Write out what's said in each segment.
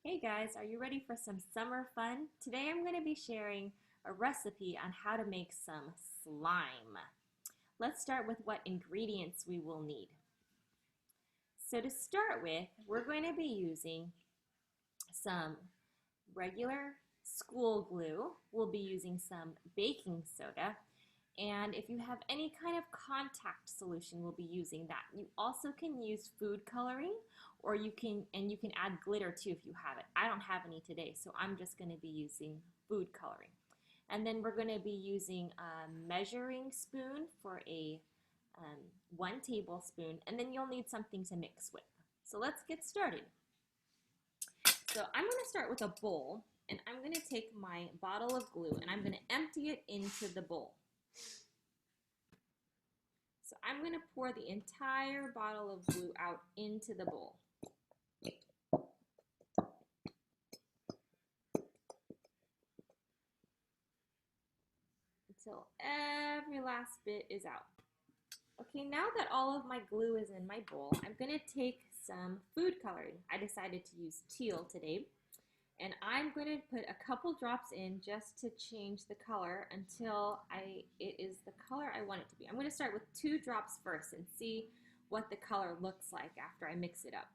Hey guys, are you ready for some summer fun? Today I'm going to be sharing a recipe on how to make some slime. Let's start with what ingredients we will need. So to start with, we're going to be using some regular school glue. We'll be using some baking soda. And if you have any kind of contact solution, we'll be using that. You also can use food coloring, or you can add glitter too if you have it. I don't have any today, so I'm just going to be using food coloring. And then we're going to be using a measuring spoon for a 1 tablespoon, and then you'll need something to mix with. So let's get started. So I'm going to start with a bowl, and I'm going to take my bottle of glue and I'm going to empty it into the bowl. So I'm going to pour the entire bottle of glue out into the bowl. Until every last bit is out. Okay, now that all of my glue is in my bowl, I'm going to take some food coloring. I decided to use teal today. And I'm going to put a couple drops in just to change the color until it is the color I want it to be. I'm going to start with 2 drops first and see what the color looks like after I mix it up.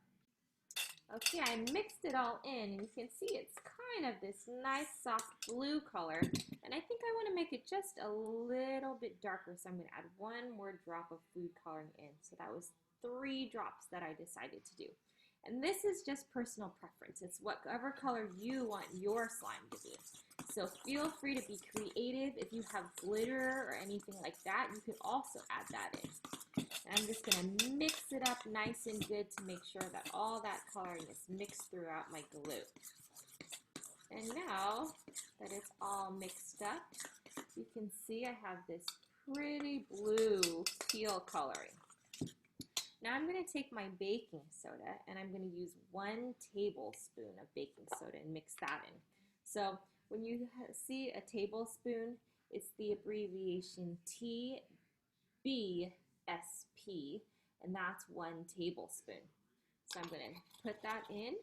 Okay, I mixed it all in, and you can see it's kind of this nice soft blue color. And I think I want to make it just a little bit darker, so I'm going to add 1 more drop of food coloring in. So that was 3 drops that I decided to do. And this is just personal preference. It's whatever color you want your slime to be. So feel free to be creative. If you have glitter or anything like that, you can also add that in. And I'm just going to mix it up nice and good to make sure that all that coloring is mixed throughout my glue. And now that it's all mixed up, you can see I have this pretty blue teal coloring. Now I'm going to take my baking soda and I'm going to use 1 tablespoon of baking soda and mix that in. So when you see a tablespoon, it's the abbreviation TBSP, and that's 1 tablespoon. So I'm going to put that in,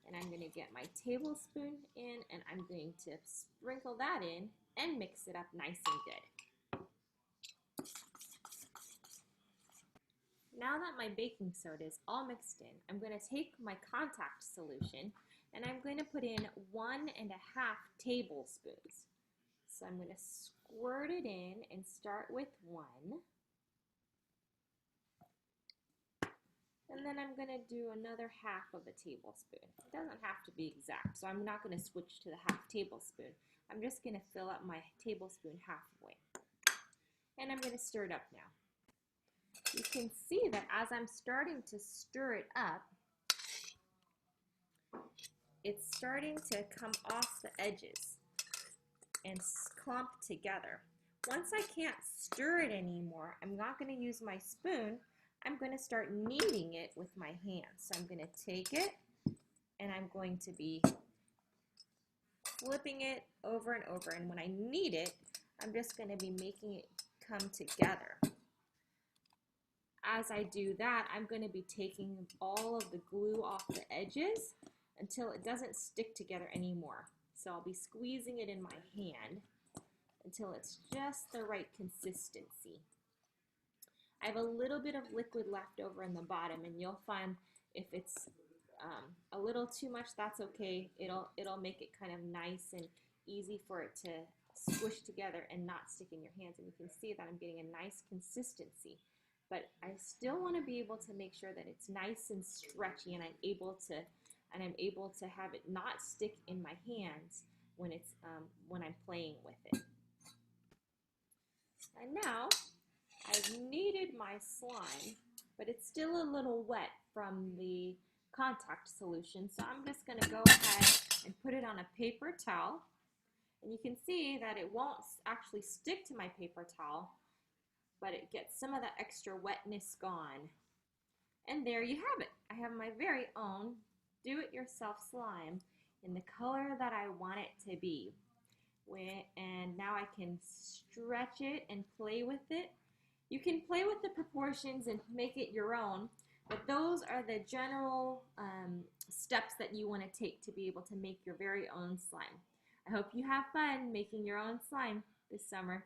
and I'm going to get my tablespoon in, and I'm going to sprinkle that in and mix it up nice and good. Now that my baking soda is all mixed in, I'm going to take my contact solution and I'm going to put in 1.5 tablespoons. So I'm going to squirt it in and start with 1. And then I'm going to do another half of a tablespoon. It doesn't have to be exact, so I'm not going to switch to the half tablespoon. I'm just going to fill up my tablespoon halfway. And I'm going to stir it up now. You can see that as I'm starting to stir it up, it's starting to come off the edges and clump together. Once I can't stir it anymore, I'm not going to use my spoon. I'm going to start kneading it with my hands. So I'm going to take it and I'm going to be flipping it over and over. And when I knead it, I'm just going to be making it come together. As I do that, I'm going to be taking all of the glue off the edges until it doesn't stick together anymore. So I'll be squeezing it in my hand until it's just the right consistency. I have a little bit of liquid left over in the bottom, and you'll find if it's a little too much, that's okay. It'll make it kind of nice and easy for it to squish together and not stick in your hands. And you can see that I'm getting a nice consistency. But I still want to be able to make sure that it's nice and stretchy, and I'm able to have it not stick in my hands when I'm playing with it. And now I've kneaded my slime, but it's still a little wet from the contact solution. So I'm just going to go ahead and put it on a paper towel, and you can see that it won't actually stick to my paper towel, but it gets some of that extra wetness gone. And there you have it. I have my very own do-it-yourself slime in the color that I want it to be. And now I can stretch it and play with it. You can play with the proportions and make it your own, But those are the general steps that you want to take to be able to make your very own slime. I hope you have fun making your own slime this summer.